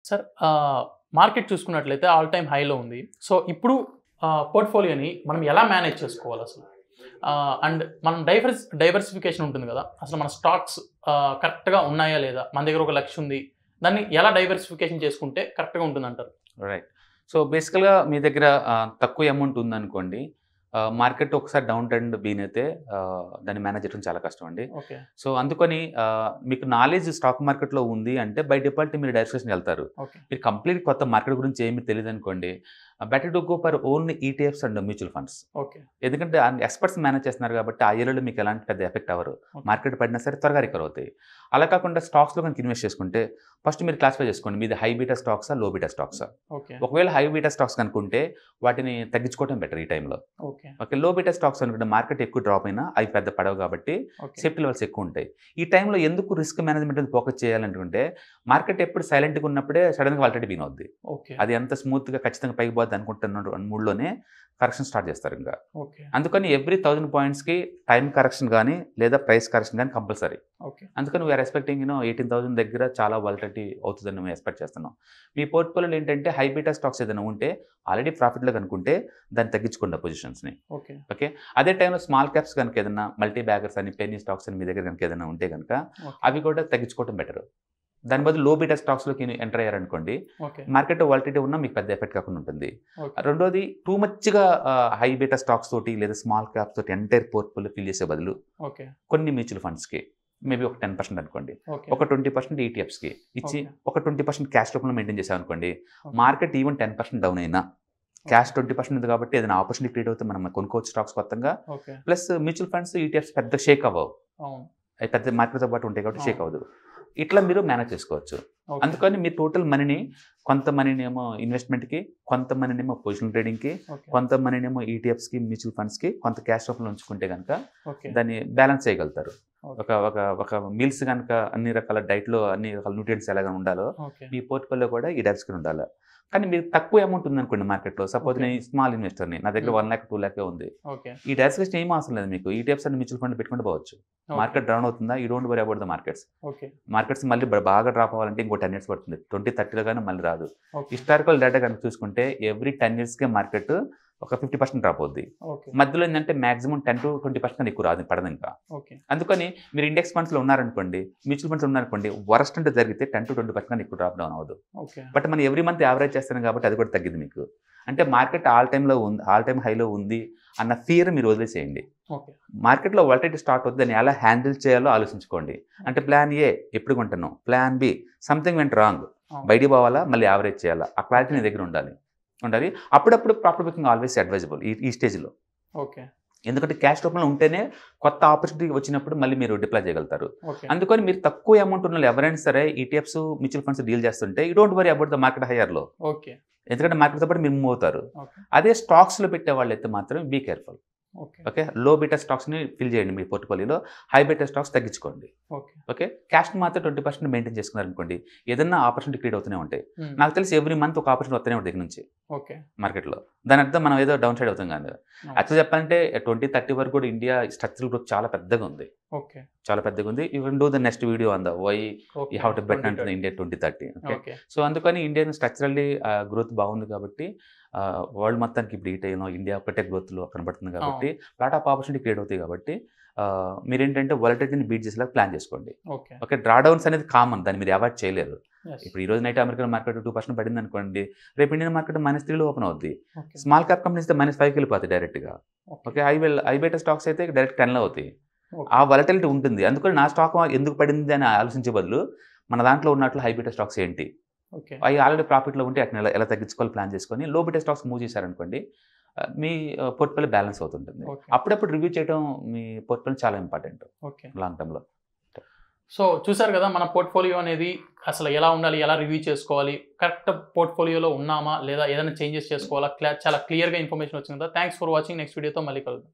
Sir market చూసుకున్నట్లయితే all time హైలో ఉంది. సో ఇప్పుడు పోర్ట్ఫోలియోని మనం ఎలా మేనేజ్ చేసుకోవాలి అసలు? అండ్ మనం డైవర్సిఫికేషన్ ఉంటుంది కదా, అసలు మన స్టాక్స్ కరెక్ట్గా ఉన్నాయా లేదా, మన దగ్గర ఒక లక్ష్యం ఉంది, దాన్ని ఎలా డైవర్సిఫికేషన్ చేసుకుంటే కరెక్ట్గా ఉంటుందంటారు? రైట్. సో బేసికల్గా మీ దగ్గర తక్కువ అమౌంట్ ఉందనుకోండి, మార్కెట్ ఒకసారి డౌన్ ట్రెండ్ బీన్ అయితే దాన్ని మేనేజ్ చేయడం చాలా కష్టం అండి. ఓకే. సో అందుకని మీకు నాలెడ్జ్ స్టాక్ మార్కెట్లో ఉంది అంటే బై డిఫాల్ట్ మీరు డైవర్సిఫికేషన్ వెళ్తారు. ఓకే. మీరు కంప్లీట్ కొత్త మార్కెట్ గురించి ఏమీ తెలియదు అనుకోండి, better to go for only ETFs and mutual funds. Okay. ఎందుకంటే ఎక్స్పర్ట్స్ మేనేజ్ చేస్తున్నారు కాబట్టి ఆ ఏరియాలో మీకు ఎలాంటి పెద్ద ఎఫెక్ట్ అవ్వరు. మార్కెట్ పడినా సరే త్వరగా రికవర్ అవుతాయి. అలా కాకుండా స్టాక్స్లో కనుక ఇన్వెస్ట్ చేసుకుంటే ఫస్ట్ మీరు క్లాసిఫై చేసుకోండి, మీది హై బీటా స్టాక్సా లో బీటా స్టాక్సా. ఓకే. ఒకవేళ హై బీటా స్టాక్స్ కనుక్కుంటే వాటిని తగ్గించుకోవడం బెటర్ ఈ టైంలో. ఓకే. ఓకే. లో బీటా స్టాక్స్ అనుకుంటే మార్కెట్ ఎక్కువ డ్రాప్ అయినా అవి పెద్ద పడవు కాబట్టి సేఫ్టీ లెవెల్స్ ఎక్కువ ఉంటాయి. ఈ టైంలో ఎందుకు రిస్క్ మేనేజ్మెంట్ మీద ఫోకస్ చేయాలనుకుంటే మార్కెట్ ఎప్పుడు సైలెంట్గా ఉన్నప్పుడే సడన్గా వాలటిలిటీ బీన్ అవుద్ది. అది ఎంత స్మూత్గా ఖచ్చితంగా పైకి పోద్ది అనుకుంటున్న మూడ్లోనే కరెక్షన్ స్టార్ట్ చేస్తారు ఇంకా. అందుకని ఎవ్రీ 1000 పాయింట్స్కి టైం కరెక్షన్ కానీ లేదా ప్రైస్ కరెక్షన్ కానీ కంపల్సరీ. అందుకని వీఆర్ ఎక్స్పెక్టింగ్ 18,000 దగ్గర చాలా వాలటిలిటీ అవుతుందని మేము ఎక్స్పెక్ట్ చేస్తున్నాం. మీ పోర్ట్ఫోలియోలో ఏంటంటే హై బీటా స్టాక్స్ ఏదైనా ఉంటే ఆల్రెడీ ప్రాఫిట్లో కనుకుంటే దాన్ని తగ్గించుకోండి పొజిషన్స్ని. ఓకే. అదే టైంలో స్మాల్ క్యాప్స్ కనుక ఏదైనా మల్టీ బ్యాగర్స్ అని పెన్నీ స్టాక్స్ అని మీ దగ్గర కనుక ఏదైనా ఉంటే కనుక అవి కూడా తగ్గించుకోవడం బెటర్. దాని బదులు లో బీటా స్టాక్స్లోకి ఎంటర్ అయ్యారనుకోండి, మార్కెట్ వాలటిలిటీ ఉన్నా మీకు పెద్ద ఎఫెక్ట్ కాకుండా ఉంటుంది. రెండోది టూ మచ్గా హై బీటా స్టాక్స్ తోటి లేదా స్మాల్ క్యాప్స్ తోటి ఎంటైర్ పోర్ట్ఫోలియో ఫిల్ చేసే బదులు కొన్ని మ్యూచువల్ ఫండ్స్కి మేబీ ఒక 10% అనుకోండి, ఒక 20% ఈటీఎఫ్స్కి ఇచ్చి ఒక 20% క్యాష్ రూపంలో మెయింటైన్ చేసాం అనుకోండి, మార్కెట్ ఈవెన్ 10% డౌన్ అయినా క్యాష్ 20% ఉంది కాబట్టి ఏదైనా ఆపర్చునిటీ క్రియేట్ అవుతే మనం కొనుక్కోవచ్చు స్టాక్స్ కొత్తగా. ప్లస్ మ్యూచువల్ ఫండ్స్ ఈటీఎఫ్స్ పెద్ద షేక్ అవ్వవు, అవి పెద్ద మార్కెట్తో పాటు ఉంటాయి కాబట్టి షేక్ అవ్వదు. ఇట్లా మీరు మేనేజ్ చేసుకోవచ్చు. అందుకని మీ టోటల్ మనీని కొంత మనీని ఏమో ఇన్వెస్ట్మెంట్కి, కొంత మనీని ఏమో పొజిషన్ ట్రేడింగ్కి, కొంత మనీని ఏమో ఈటీఎఫ్స్కి మ్యూచువల్ ఫండ్స్కి, కొంత క్యాష్ రూపంలో ఉంచుకుంటే కనుక దాన్ని బ్యాలెన్స్ చేయగలుగుతారు. ఒక మీల్స్ కనుక అన్ని రకాల డైట్లో అన్ని రకాల న్యూట్రియంట్స్ ఎలాగ ఉండాలో మీ పోర్ట్ఫోలియో కూడా ఈ డైవర్సిఫికేషన్ ఉండాలి. కానీ మీరు తక్కువ అమౌంట్ ఉందనుకోండి మార్కెట్లో, సపోజ్ నేను స్మాల్ ఇన్వెస్టర్ని, నా దగ్గర 1 lakh 2 lakh ఉంది, ఈ డైవర్సిఫికేషన్ ఏం అవసరం లేదు మీకు. ఈటీఎఫ్స్ అండ్ మ్యూచువల్ ఫండ్ పెట్టుకుంటూ పోవచ్చు. మార్కెట్ డౌన్ అవుతుందా, you don't worry about the markets. Markets మళ్ళీ బాగా డ్రాప్ అవ్వాలంటే ఇంకో 10 years పడుతుంది, 2030లో కానీ మళ్ళీ రాదు. హిస్టారికల్ డేటా కనుక చూసుకుంటే ఎవ్రీ 10 yearsకే మార్కెట్ ఒక 50% డ్రాప్ అవుద్ది. మధ్యలో ఏంటంటే మాక్సిమం 10 to 20% ఎక్కువ రాదు, పడదు ఇంకా. అందుకని మీరు ఇండెక్స్ ఫండ్స్లో ఉన్నారనుకోండి, మ్యూచువల్ ఫండ్స్ ఉన్నారనుకోండి, వరస్ట్ అంటే జరిగితే 10 to 20% ఎక్కువ డ్రాప్ డౌన్ అవ్వదు. బట్ మనం ఎవ్రీ మంత్ యావరేజ్ చేస్తాం కాబట్టి అది కూడా తగ్గింది మీకు. అంటే మార్కెట్ ఆల్ టైమ్ హైలో ఉంది అన్న ఫియర్ మీరు వదిలేసేయండి. మార్కెట్లో వాలటిలిటీ స్టార్ట్ అవుతుంది, దాన్ని ఎలా హ్యాండిల్ చేయాలో ఆలోచించుకోండి. అంటే ప్లాన్ ఏ ఎప్పుడు కొంటున్నాం, plan B something went wrong, బయటికి పోవాలా మళ్ళీ యావరేజ్ చేయాలా, ఆ క్లారిటీ నీ దగ్గర ఉండాలి. అప్పుడప్పుడు ప్రాఫిట్ బుకింగ్ ఆల్వేస్ అడ్వైజబుల్ ఈ స్టేజ్లో. ఎందుకంటే క్యాష్ రూపంలో ఉంటేనే కొత్త ఆపర్చునిటీ వచ్చినప్పుడు మళ్ళీ మీరు డిప్లాయ్ చేయగలుగుతారు. అందుకని మీరు తక్కువ అమౌంట్ ఉన్న ఎవరైనా సరే ఈటీఎఫ్స్ మ్యూచువల్ ఫండ్స్ డీల్ చేస్తుంటే you don't worry about the market హైయర్లో, ఎందుకంటే మార్కెట్తో పాటు మీరు మూవ్ అవుతారు. అదే స్టాక్స్లో పెట్టే వాళ్ళు అయితే మాత్రం బీ కేర్ఫుల్. ఓకే. లో బీటా స్టాక్స్ని ఫిల్ చేయండి మీ పోర్ట్ఫోలియోలో, హై బీటా స్టాక్స్ తగ్గించుకోండి. ఓకే. క్యాష్ని మాత్రం 20% మెయింటైన్ చేసుకున్నారు అనుకోండి, ఏదన్నా ఆపర్చునిటీ క్రియేట్ అవుతూనే ఉంటాయి. నాకు తెలిసి ఎవ్రీ మంత్ ఒక ఆపర్చునిటీ వస్తూనే ఉంటుంది దగ్గర నుంచి మార్కెట్లో. దాని అర్థం మనం ఏదో డౌన్ సైడ్ అవుతాం కాదు. యాక్చువల్ చెప్పాలంటే 2030 వరకు కూడా ఇండియా స్ట్రక్చరల్ గ్రోత్ చాలా పెద్దగా ఉంది, చాలా పెద్దగా ఉంది. You will do the next video on the why you have to bet అంటుంది ఇండియా 2030. ఓకే. సో అందుకని ఇండియన్ స్ట్రక్చరల్లీ గ్రోత్ బాగుంది కాబట్టి వరల్డ్ మొత్తానికి ఇప్పుడు ఈ టైంలో ఇండియా ఒకటే గ్రోత్లో కనబడుతుంది కాబట్టి లాట్ ఆఫ్ ఆపర్చునిటీ క్రియేట్ అవుతాయి. కాబట్టి మీరేంటంటే వాలటిలిటీని బీట్ చేసేలా ప్లాన్ చేసుకోండి. ఓకే. డ్రాడౌన్స్ అనేది కామన్, దాన్ని మీరు అవాయిడ్ చేయలేరు. ఇప్పుడు ఈ రోజు నైట్ అమెరికన్ మార్కెట్ 2% పడింది అనుకోండి, రేపు ఇండియన్ మార్కెట్ -3లో ఓపెన్ అవుద్ది. స్మాల్ క్యాప్ కంపెనీస్ అయితే -5కి వెళ్ళిపోతాయి డైరెక్ట్గా. ఓకే. హై బీటా స్టాక్స్ అయితే డైరెక్ట్ 10లో అవుతాయి. ఆ వాలటిలిటీ ఉంటుంది. అందుకని నా స్టాక్ ఎందుకు పడింది అని ఆలోచించే బదులు మన దాంట్లో ఉన్నట్లు హై బీటా స్టాక్స్ ఏంటి, అవి ఆల్రెడీ ప్రాఫిట్లో ఉంటే అట్లా ఎలా తగ్గించుకోవాలి ప్లాన్ చేసుకొని లో బీటా స్టాక్స్ మూవ్ చేశారనుకోండి, మీ పోర్ట్ఫోలియో బ్యాలెన్స్ అవుతుంటుంది. అప్పుడప్పుడు రివ్యూ చేయడం మీ పోర్ట్ఫోలియో చాలా ఇంపార్టెంట్ లాంగ్ టర్మ్లో. సో చూసారు కదా, మన పోర్ట్ఫోలియో అనేది అసలు ఎలా ఉండాలి, ఎలా రివ్యూ చేసుకోవాలి, కరెక్ట్ పోర్ట్ఫోలియోలో ఉన్నామా లేదా ఏదైనా చేంజెస్ చేసుకోవాలా, చాలా క్లియర్గా ఇన్ఫర్మేషన్ వచ్చింది కదా. Thanks for watching. నెక్స్ట్ వీడియోతో మళ్ళీ కలుద్దాం.